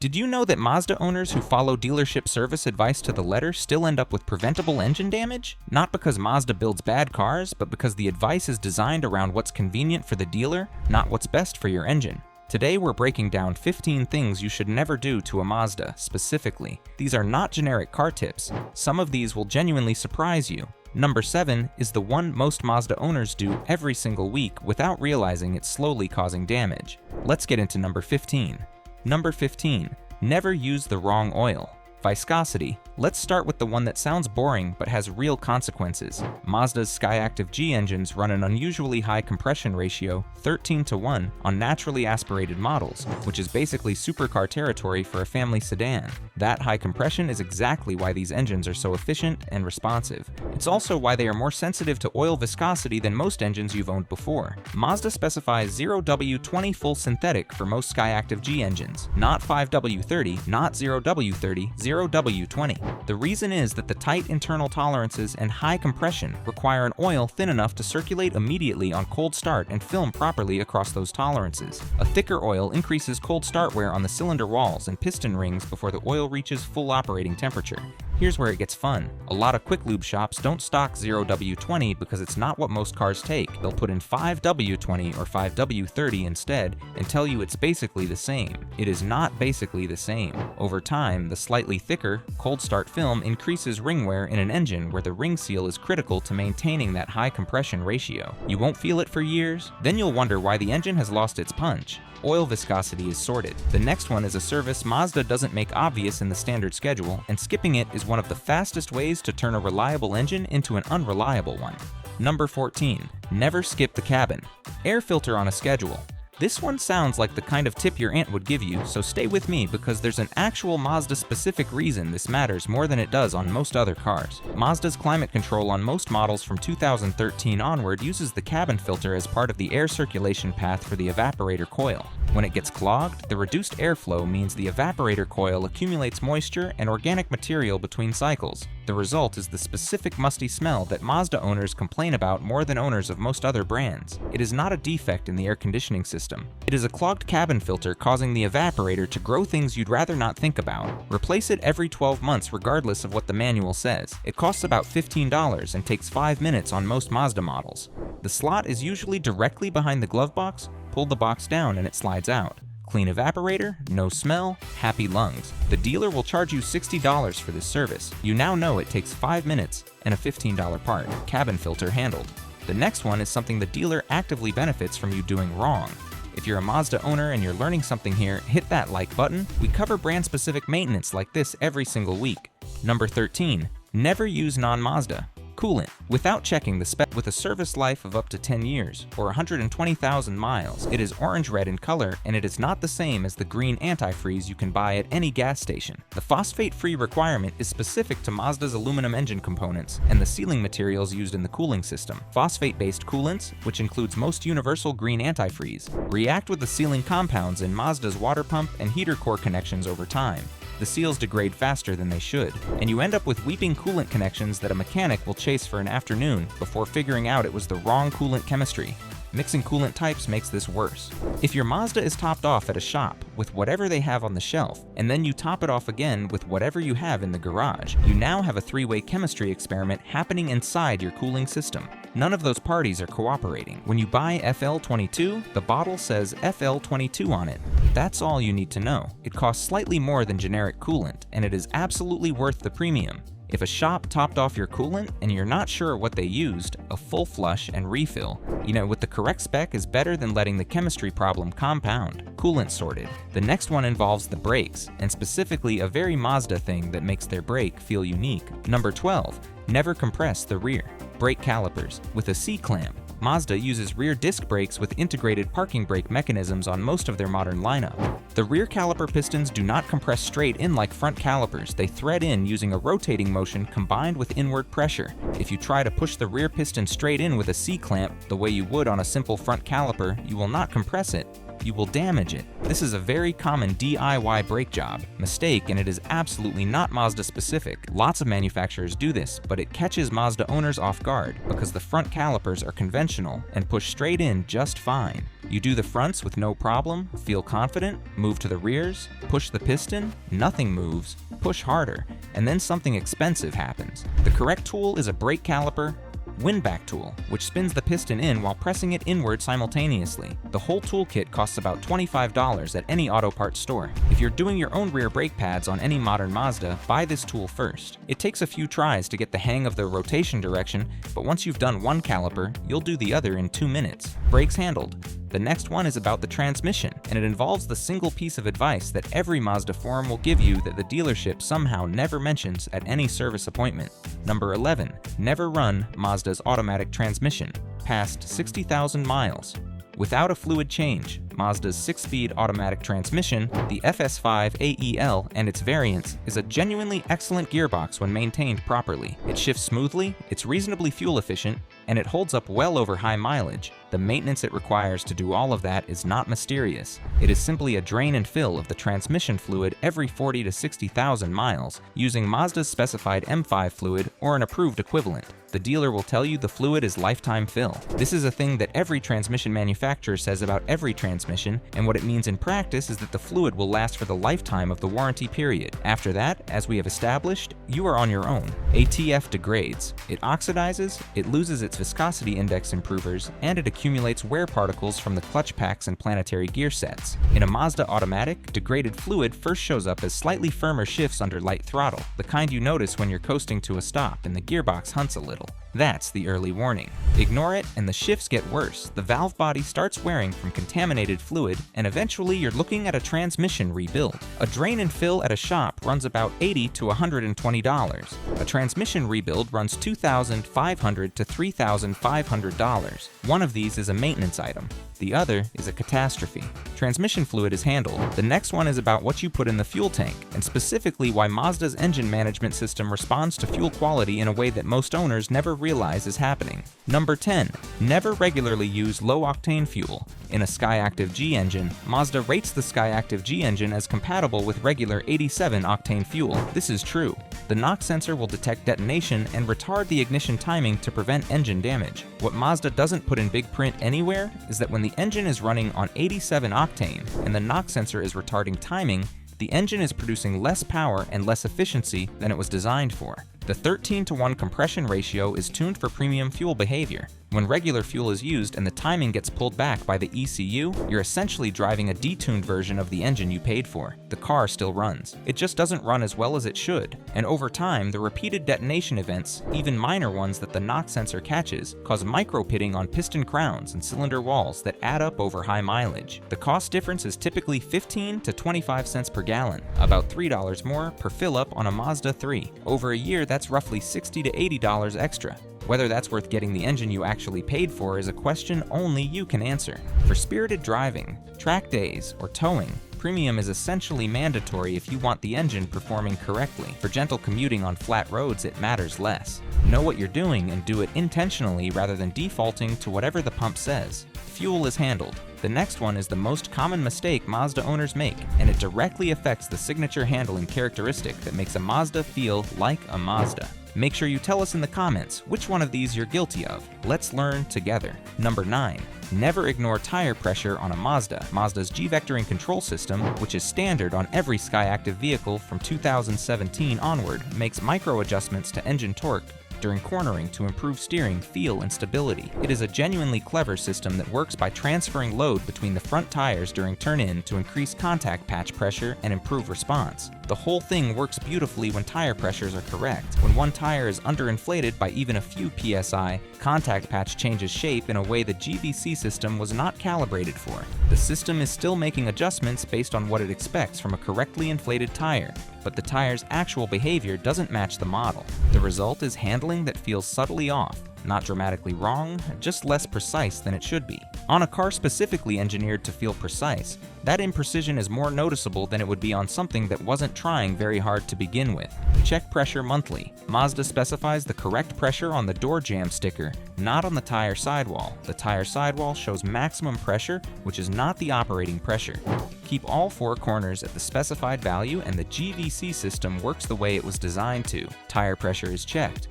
Did you know that Mazda owners who follow dealership service advice to the letter still end up with preventable engine damage? Not because Mazda builds bad cars, but because the advice is designed around what's convenient for the dealer, not what's best for your engine. Today we're breaking down 15 things you should never do to a Mazda, specifically. These are not generic car tips. Some of these will genuinely surprise you. Number 7 is the one most Mazda owners do every single week without realizing it's slowly causing damage. Let's get into number 15. Number 15. Never use the wrong oil. Viscosity. Let's start with the one that sounds boring but has real consequences. Mazda's Skyactiv G engines run an unusually high compression ratio, 13:1, on naturally aspirated models, which is basically supercar territory for a family sedan. That high compression is exactly why these engines are so efficient and responsive. It's also why they are more sensitive to oil viscosity than most engines you've owned before. Mazda specifies 0W20 full synthetic for most Skyactiv G engines, not 5W30, not 0W30, 0W20. The reason is that the tight internal tolerances and high compression require an oil thin enough to circulate immediately on cold start and film properly across those tolerances. A thicker oil increases cold start wear on the cylinder walls and piston rings before the oil reaches full operating temperature. Here's where it gets fun. A lot of quick lube shops don't stock 0W20 because it's not what most cars take. They'll put in 5W20 or 5W30 instead and tell you it's basically the same. It is not basically the same. Over time, the slightly thicker, cold start film increases ring wear in an engine where the ring seal is critical to maintaining that high compression ratio. You won't feel it for years, then you'll wonder why the engine has lost its punch. Oil viscosity is sorted. The next one is a service Mazda doesn't make obvious in the standard schedule, and skipping it is one of the fastest ways to turn a reliable engine into an unreliable one. Number 14. Never skip the cabin. Air filter on a schedule. This one sounds like the kind of tip your aunt would give you, so stay with me because there's an actual Mazda-specific reason this matters more than it does on most other cars. Mazda's climate control on most models from 2013 onward uses the cabin filter as part of the air circulation path for the evaporator coil. When it gets clogged, the reduced airflow means the evaporator coil accumulates moisture and organic material between cycles. The result is the specific musty smell that Mazda owners complain about more than owners of most other brands. It is not a defect in the air conditioning system. It is a clogged cabin filter causing the evaporator to grow things you'd rather not think about. Replace it every 12 months regardless of what the manual says. It costs about $15 and takes 5 minutes on most Mazda models. The slot is usually directly behind the glove box. Pull the box down and it slides out. Clean evaporator, no smell, happy lungs. The dealer will charge you $60 for this service. You now know it takes 5 minutes and a $15 part. Cabin filter handled. The next one is something the dealer actively benefits from you doing wrong. If you're a Mazda owner and you're learning something here, hit that like button. We cover brand-specific maintenance like this every single week. Number 13. Never use non-Mazda. Coolant. Without checking the spec, with a service life of up to 10 years or 120,000 miles, it is orange-red in color and it is not the same as the green antifreeze you can buy at any gas station. The phosphate-free requirement is specific to Mazda's aluminum engine components and the sealing materials used in the cooling system. Phosphate-based coolants, which includes most universal green antifreeze, react with the sealing compounds in Mazda's water pump and heater core connections over time. The seals degrade faster than they should, and you end up with weeping coolant connections that a mechanic will chase for an afternoon before figuring out it was the wrong coolant chemistry. Mixing coolant types makes this worse. If your Mazda is topped off at a shop with whatever they have on the shelf, and then you top it off again with whatever you have in the garage, you now have a three-way chemistry experiment happening inside your cooling system. None of those parties are cooperating. When you buy FL22, the bottle says FL22 on it. That's all you need to know. It costs slightly more than generic coolant, and it is absolutely worth the premium. If a shop topped off your coolant and you're not sure what they used, a full flush and refill, with the correct spec is better than letting the chemistry problem compound. Coolant sorted. The next one involves the brakes, and specifically a very Mazda thing that makes their brake feel unique. Number 12. Never compress the rear. Brake calipers. With a C-clamp, Mazda uses rear disc brakes with integrated parking brake mechanisms on most of their modern lineup. The rear caliper pistons do not compress straight in like front calipers. They thread in using a rotating motion combined with inward pressure. If you try to push the rear piston straight in with a C-clamp, the way you would on a simple front caliper, you will not compress it. you will damage it. This is a very common DIY brake job mistake, and it is absolutely not Mazda specific. Lots of manufacturers do this, but it catches Mazda owners off guard because the front calipers are conventional and push straight in just fine. You do the fronts with no problem, feel confident, move to the rears, push the piston, nothing moves, push harder, and then something expensive happens. The correct tool is a brake caliper windback tool, which spins the piston in while pressing it inward simultaneously. The whole toolkit costs about $25 at any auto parts store. If you're doing your own rear brake pads on any modern Mazda, buy this tool first. It takes a few tries to get the hang of the rotation direction, but once you've done one caliper, you'll do the other in 2 minutes. Brakes handled. The next one is about the transmission, and it involves the single piece of advice that every Mazda forum will give you that the dealership somehow never mentions at any service appointment. Number 11. Never run Mazda's automatic transmission past 60,000 miles. Without a fluid change, Mazda's 6-speed automatic transmission, the FS5 AEL and its variants, is a genuinely excellent gearbox when maintained properly. It shifts smoothly, it's reasonably fuel efficient, and it holds up well over high mileage. The maintenance it requires to do all of that is not mysterious. It is simply a drain and fill of the transmission fluid every 40 to 60,000 miles using Mazda's specified M5 fluid or an approved equivalent. The dealer will tell you the fluid is lifetime fill. This is a thing that every transmission manufacturer says about every transmission, and what it means in practice is that the fluid will last for the lifetime of the warranty period. After that, as we have established, you are on your own. ATF degrades. It oxidizes, it loses its viscosity index improvers, and it accumulates wear particles from the clutch packs and planetary gear sets. In a Mazda automatic, degraded fluid first shows up as slightly firmer shifts under light throttle, the kind you notice when you're coasting to a stop and the gearbox hunts a little. That's the early warning. Ignore it and the shifts get worse. The valve body starts wearing from contaminated fluid, and eventually you're looking at a transmission rebuild. A drain and fill at a shop runs about $80 to $120. A transmission rebuild runs $2,500 to $3,500. One of these is a maintenance item. The other is a catastrophe. Transmission fluid is handled. The next one is about what you put in the fuel tank, and specifically why Mazda's engine management system responds to fuel quality in a way that most owners never realize is happening. Number 10. Never regularly use low-octane fuel. In a Skyactiv G engine, Mazda rates the Skyactiv G engine as compatible with regular 87-octane fuel. This is true. The knock sensor will detect detonation and retard the ignition timing to prevent engine damage. What Mazda doesn't put in big print anywhere is that when the engine is running on 87 octane and the knock sensor is retarding timing, the engine is producing less power and less efficiency than it was designed for. The 13:1 compression ratio is tuned for premium fuel behavior. When regular fuel is used and the timing gets pulled back by the ECU, you're essentially driving a detuned version of the engine you paid for. The car still runs. It just doesn't run as well as it should, and over time, the repeated detonation events, even minor ones that the knock sensor catches, cause micro-pitting on piston crowns and cylinder walls that add up over high mileage. The cost difference is typically 15 to 25 cents per gallon, about $3 more per fill-up on a Mazda 3. Over a year, that's roughly $60 to $80 extra. Whether that's worth getting the engine you actually paid for is a question only you can answer. For spirited driving, track days, or towing, premium is essentially mandatory if you want the engine performing correctly. For gentle commuting on flat roads, it matters less. Know what you're doing and do it intentionally rather than defaulting to whatever the pump says. Fuel is handled. The next one is the most common mistake Mazda owners make, and it directly affects the signature handling characteristic that makes a Mazda feel like a Mazda. Make sure you tell us in the comments which one of these you're guilty of. Let's learn together. Number 9. Never ignore tire pressure on a Mazda. Mazda's G-vectoring control system, which is standard on every Skyactiv vehicle from 2017 onward, makes micro adjustments to engine torque during cornering to improve steering, feel, and stability. It is a genuinely clever system that works by transferring load between the front tires during turn-in to increase contact patch pressure and improve response. The whole thing works beautifully when tire pressures are correct. When one tire is underinflated by even a few PSI, contact patch changes shape in a way the GVC system was not calibrated for. The system is still making adjustments based on what it expects from a correctly inflated tire, but the tire's actual behavior doesn't match the model. The result is handling that feels subtly off. Not dramatically wrong, just less precise than it should be. On a car specifically engineered to feel precise, that imprecision is more noticeable than it would be on something that wasn't trying very hard to begin with. Check pressure monthly. Mazda specifies the correct pressure on the door jamb sticker, not on the tire sidewall. The tire sidewall shows maximum pressure, which is not the operating pressure. Keep all four corners at the specified value and the GVC system works the way it was designed to. Tire pressure is checked.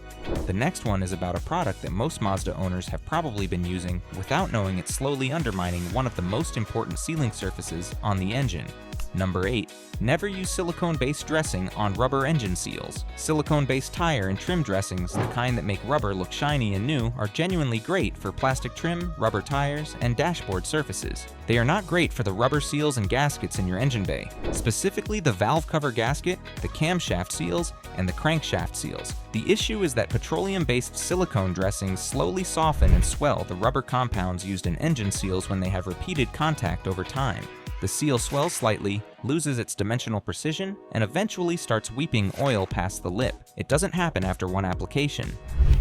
The next one is about a product that most Mazda owners have probably been using without knowing it's slowly undermining one of the most important sealing surfaces on the engine. Number 8. Never use silicone-based dressing on rubber engine seals. Silicone-based tire and trim dressings, the kind that make rubber look shiny and new, are genuinely great for plastic trim, rubber tires, and dashboard surfaces. They are not great for the rubber seals and gaskets in your engine bay, specifically the valve cover gasket, the camshaft seals, and the crankshaft seals. The issue is that petroleum-based silicone dressings slowly soften and swell the rubber compounds used in engine seals when they have repeated contact over time. The seal swells slightly, loses its dimensional precision, and eventually starts weeping oil past the lip. It doesn't happen after one application.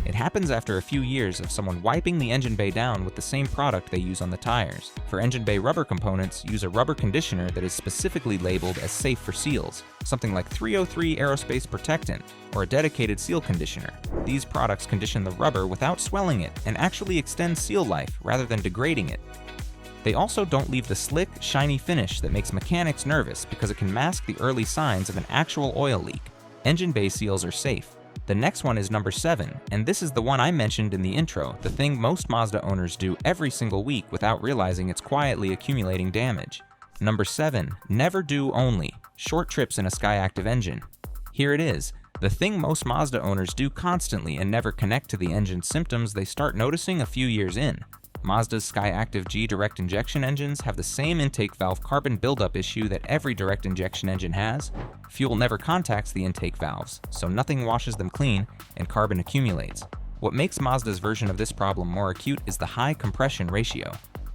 It happens after a few years of someone wiping the engine bay down with the same product they use on the tires. For engine bay rubber components, use a rubber conditioner that is specifically labeled as safe for seals, something like 303 aerospace protectant, or a dedicated seal conditioner. These products condition the rubber without swelling it and actually extend seal life rather than degrading it. They also don't leave the slick, shiny finish that makes mechanics nervous because it can mask the early signs of an actual oil leak. Engine bay seals are safe. The next one is number 7, and this is the one I mentioned in the intro, the thing most Mazda owners do every single week without realizing it's quietly accumulating damage. Number 7, never do only. Short trips in a Skyactiv engine. Here it is. The thing most Mazda owners do constantly and never connect to the engine's symptoms they start noticing a few years in. Mazda's Skyactiv G direct injection engines have the same intake valve carbon buildup issue that every direct injection engine has. Fuel never contacts the intake valves, so nothing washes them clean and carbon accumulates. What makes Mazda's version of this problem more acute is the high compression ratio.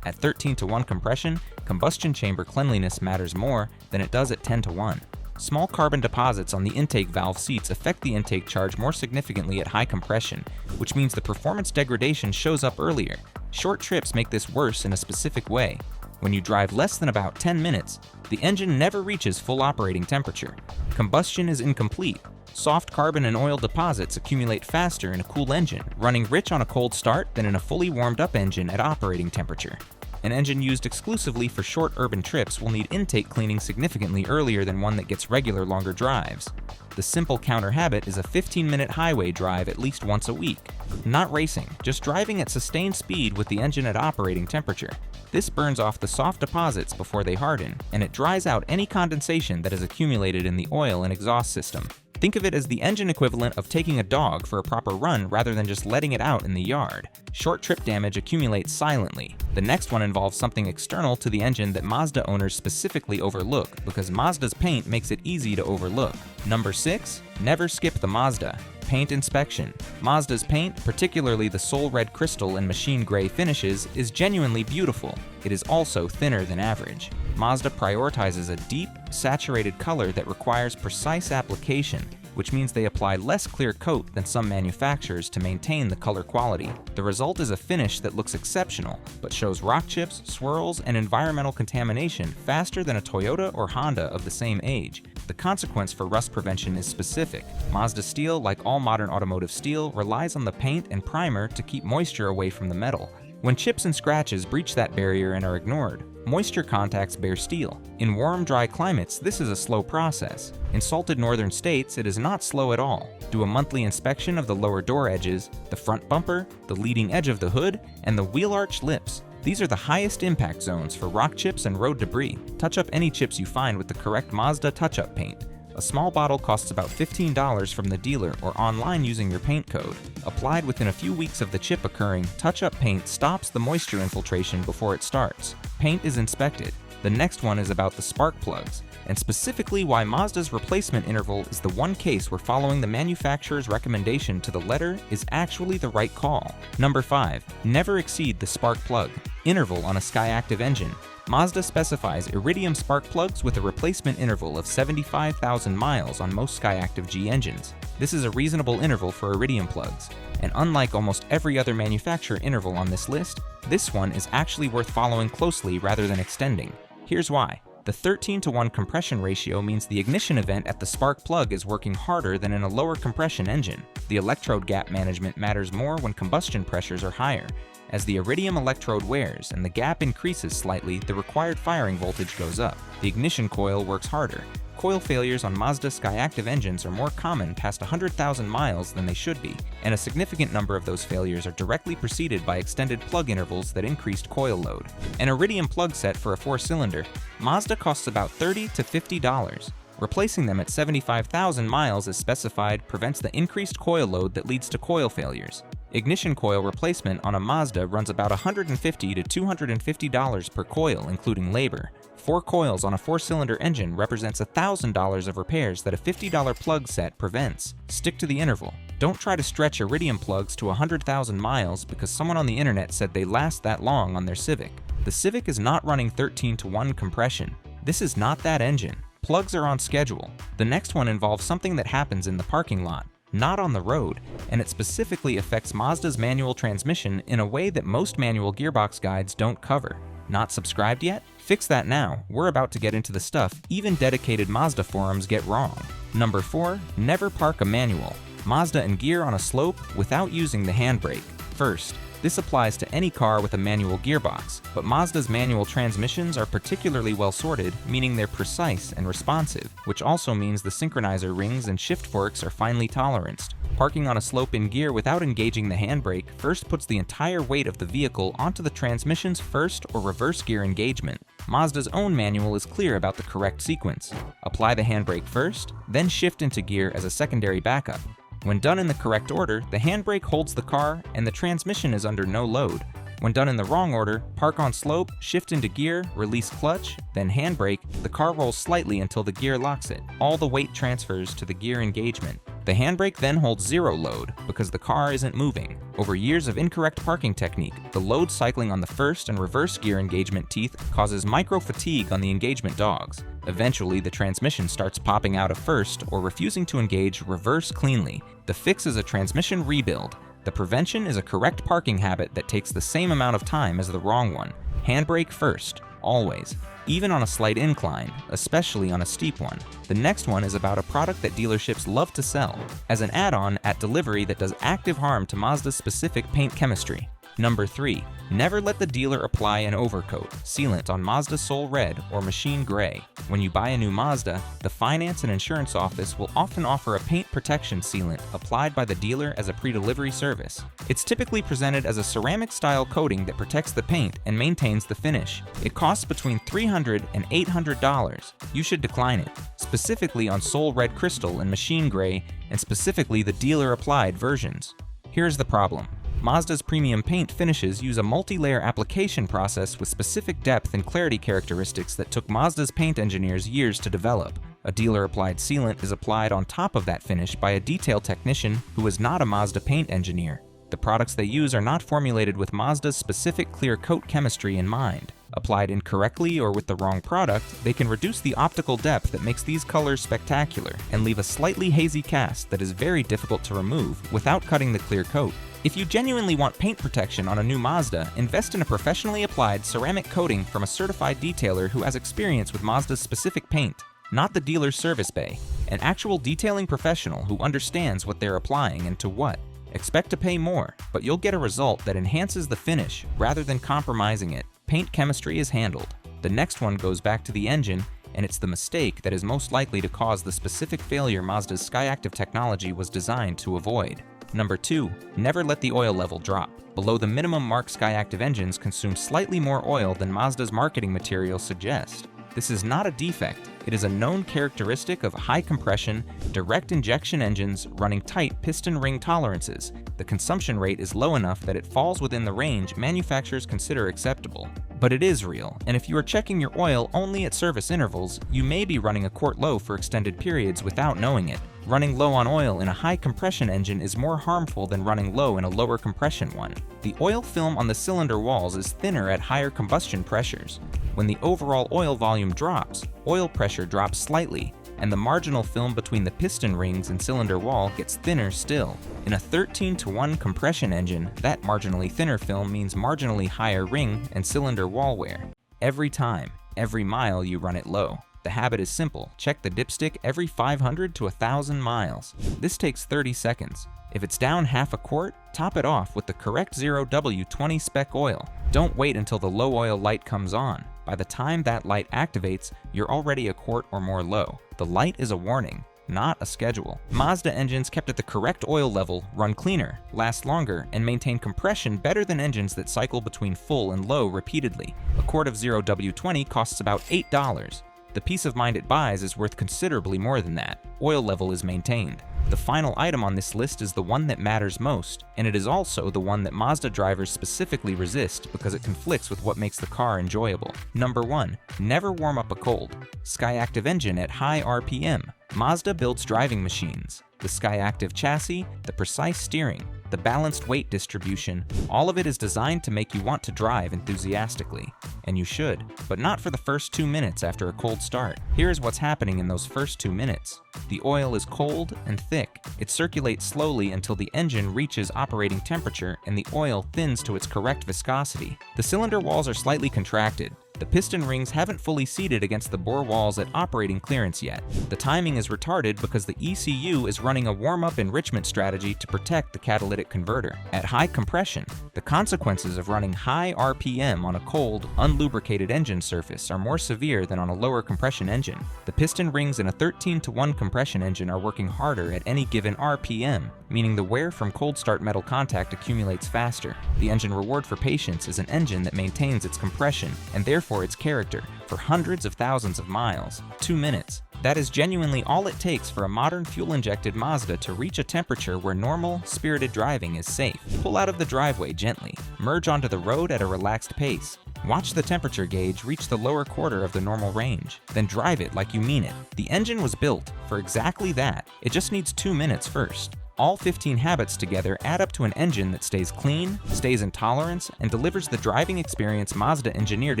At 13:1 compression, combustion chamber cleanliness matters more than it does at 10:1. Small carbon deposits on the intake valve seats affect the intake charge more significantly at high compression, which means the performance degradation shows up earlier. Short trips make this worse in a specific way. When you drive less than about 10 minutes, the engine never reaches full operating temperature. Combustion is incomplete. Soft carbon and oil deposits accumulate faster in a cool engine, running rich on a cold start than in a fully warmed up engine at operating temperature. An engine used exclusively for short urban trips will need intake cleaning significantly earlier than one that gets regular longer drives. The simple counter habit is a 15-minute highway drive at least once a week. Not racing, just driving at sustained speed with the engine at operating temperature. This burns off the soft deposits before they harden, and it dries out any condensation that has accumulated in the oil and exhaust system. Think of it as the engine equivalent of taking a dog for a proper run rather than just letting it out in the yard. Short trip damage accumulates silently. The next one involves something external to the engine that Mazda owners specifically overlook because Mazda's paint makes it easy to overlook. Number 6, never skip the Mazda. Paint inspection. Mazda's paint, particularly the Soul Red Crystal and Machine Gray finishes, is genuinely beautiful. It is also thinner than average. Mazda prioritizes a deep, saturated color that requires precise application, which means they apply less clear coat than some manufacturers to maintain the color quality. The result is a finish that looks exceptional, but shows rock chips, swirls, and environmental contamination faster than a Toyota or Honda of the same age. The consequence for rust prevention is specific. Mazda steel, like all modern automotive steel, relies on the paint and primer to keep moisture away from the metal. When chips and scratches breach that barrier and are ignored, moisture contacts bare steel. In warm, dry climates, this is a slow process. In salted northern states, it is not slow at all. Do a monthly inspection of the lower door edges, the front bumper, the leading edge of the hood, and the wheel arch lips. These are the highest impact zones for rock chips and road debris. Touch up any chips you find with the correct Mazda touch-up paint. A small bottle costs about $15 from the dealer or online using your paint code. Applied within a few weeks of the chip occurring, touch-up paint stops the moisture infiltration before it starts. Paint is inspected. The next one is about the spark plugs, and specifically why Mazda's replacement interval is the one case where following the manufacturer's recommendation to the letter is actually the right call. Number 5, never exceed the spark plug interval on a Skyactiv engine. Mazda specifies iridium spark plugs with a replacement interval of 75,000 miles on most Skyactiv G engines. This is a reasonable interval for iridium plugs, and unlike almost every other manufacturer interval on this list, this one is actually worth following closely rather than extending. Here's why. The 13:1 compression ratio means the ignition event at the spark plug is working harder than in a lower compression engine. The electrode gap management matters more when combustion pressures are higher. As the iridium electrode wears and the gap increases slightly, the required firing voltage goes up. The ignition coil works harder. Coil failures on Mazda Skyactiv engines are more common past 100,000 miles than they should be, and a significant number of those failures are directly preceded by extended plug intervals that increased coil load. An iridium plug set for a 4-cylinder, Mazda costs about $30 to $50. Replacing them at 75,000 miles as specified prevents the increased coil load that leads to coil failures. Ignition coil replacement on a Mazda runs about $150 to $250 per coil, including labor. 4 coils on a 4-cylinder engine represents $1,000 of repairs that a $50 plug set prevents. Stick to the interval. Don't try to stretch iridium plugs to 100,000 miles because someone on the internet said they last that long on their Civic. The Civic is not running 13:1 compression. This is not that engine. Plugs are on schedule. The next one involves something that happens in the parking lot, not on the road, and it specifically affects Mazda's manual transmission in a way that most manual gearbox guides don't cover. Not subscribed yet? Fix that now. We're about to get into the stuff even dedicated Mazda forums get wrong. Number 4, never park a manual. Mazda and gear on a slope without using the handbrake. First, this applies to any car with a manual gearbox, but Mazda's manual transmissions are particularly well sorted, meaning they're precise and responsive, which also means the synchronizer rings and shift forks are finely toleranced. Parking on a slope in gear without engaging the handbrake first puts the entire weight of the vehicle onto the transmission's first or reverse gear engagement. Mazda's own manual is clear about the correct sequence. Apply the handbrake first, then shift into gear as a secondary backup. When done in the correct order, the handbrake holds the car and the transmission is under no load. When done in the wrong order, park on slope, shift into gear, release clutch, then handbrake, the car rolls slightly until the gear locks it. All the weight transfers to the gear engagement. The handbrake then holds zero load because the car isn't moving. Over years of incorrect parking technique, the load cycling on the first and reverse gear engagement teeth causes micro-fatigue on the engagement dogs. Eventually, the transmission starts popping out of first or refusing to engage reverse cleanly. The fix is a transmission rebuild. The prevention is a correct parking habit that takes the same amount of time as the wrong one. Handbrake first, always, even on a slight incline, especially on a steep one. The next one is about a product that dealerships love to sell as an add-on at delivery that does active harm to Mazda's specific paint chemistry. Number 3, never let the dealer apply an overcoat, sealant on Mazda Soul Red or Machine Gray. When you buy a new Mazda, the finance and insurance office will often offer a paint protection sealant applied by the dealer as a pre-delivery service. It's typically presented as a ceramic-style coating that protects the paint and maintains the finish. It costs between $300 and $800. You should decline it, specifically on Soul Red Crystal and Machine Gray, and specifically the dealer-applied versions. Here's the problem. Mazda's premium paint finishes use a multi-layer application process with specific depth and clarity characteristics that took Mazda's paint engineers years to develop. A dealer-applied sealant is applied on top of that finish by a detail technician who is not a Mazda paint engineer. The products they use are not formulated with Mazda's specific clear coat chemistry in mind. Applied incorrectly or with the wrong product, they can reduce the optical depth that makes these colors spectacular and leave a slightly hazy cast that is very difficult to remove without cutting the clear coat. If you genuinely want paint protection on a new Mazda, invest in a professionally applied ceramic coating from a certified detailer who has experience with Mazda's specific paint, not the dealer's service bay. An actual detailing professional who understands what they're applying and to what. Expect to pay more, but you'll get a result that enhances the finish rather than compromising it. Paint chemistry is handled. The next one goes back to the engine, and it's the mistake that is most likely to cause the specific failure Mazda's Skyactiv technology was designed to avoid. Number 2, never let the oil level drop. Below the minimum mark Skyactiv engines consume slightly more oil than Mazda's marketing materials suggest. This is not a defect, it is a known characteristic of high compression, direct injection engines running tight piston ring tolerances. The consumption rate is low enough that it falls within the range manufacturers consider acceptable. But it is real, and if you are checking your oil only at service intervals, you may be running a quart low for extended periods without knowing it. Running low on oil in a high compression engine is more harmful than running low in a lower compression one. The oil film on the cylinder walls is thinner at higher combustion pressures. When the overall oil volume drops, oil pressure drops slightly, and the marginal film between the piston rings and cylinder wall gets thinner still. In a 13:1 compression engine, that marginally thinner film means marginally higher ring and cylinder wall wear. Every time, every mile you run it low. The habit is simple: check the dipstick every 500 to 1,000 miles. This takes 30 seconds. If it's down half a quart, top it off with the correct 0W20 spec oil. Don't wait until the low oil light comes on. By the time that light activates, you're already a quart or more low. The light is a warning, not a schedule. Mazda engines kept at the correct oil level run cleaner, last longer, and maintain compression better than engines that cycle between full and low repeatedly. A quart of 0W20 costs about $8. The peace of mind it buys is worth considerably more than that. Oil level is maintained. The final item on this list is the one that matters most, and it is also the one that Mazda drivers specifically resist because it conflicts with what makes the car enjoyable. Number 1. Never warm up a cold. Skyactiv engine at high RPM. Mazda builds driving machines. The Skyactiv chassis, the precise steering, the balanced weight distribution, all of it is designed to make you want to drive enthusiastically. And you should, but not for the first 2 minutes after a cold start. Here is what's happening in those first 2 minutes. The oil is cold and thick. It circulates slowly until the engine reaches operating temperature and the oil thins to its correct viscosity. The cylinder walls are slightly contracted. The piston rings haven't fully seated against the bore walls at operating clearance yet. The timing is retarded because the ECU is running a warm-up enrichment strategy to protect the catalytic converter. At high compression, the consequences of running high RPM on a cold, unlubricated engine surface are more severe than on a lower compression engine. The piston rings in a 13:1 compression engine are working harder at any given RPM, meaning the wear from cold start metal contact accumulates faster. The engine reward for patience is an engine that maintains its compression, and therefore its character, for hundreds of thousands of miles. 2 minutes. That is genuinely all it takes for a modern fuel-injected Mazda to reach a temperature where normal, spirited driving is safe. Pull out of the driveway gently. Merge onto the road at a relaxed pace. Watch the temperature gauge reach the lower quarter of the normal range. Then drive it like you mean it. The engine was built for exactly that. It just needs 2 minutes first. All 15 habits together add up to an engine that stays clean, stays in tolerance, and delivers the driving experience Mazda engineered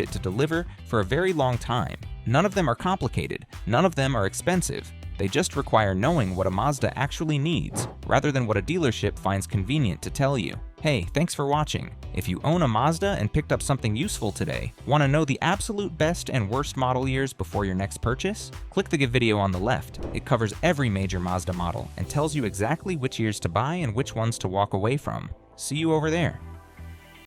it to deliver for a very long time. None of them are complicated, none of them are expensive. They just require knowing what a Mazda actually needs, rather than what a dealership finds convenient to tell you. Hey, thanks for watching. If you own a Mazda and picked up something useful today, want to know the absolute best and worst model years before your next purchase? Click the video on the left. It covers every major Mazda model and tells you exactly which years to buy and which ones to walk away from. See you over there.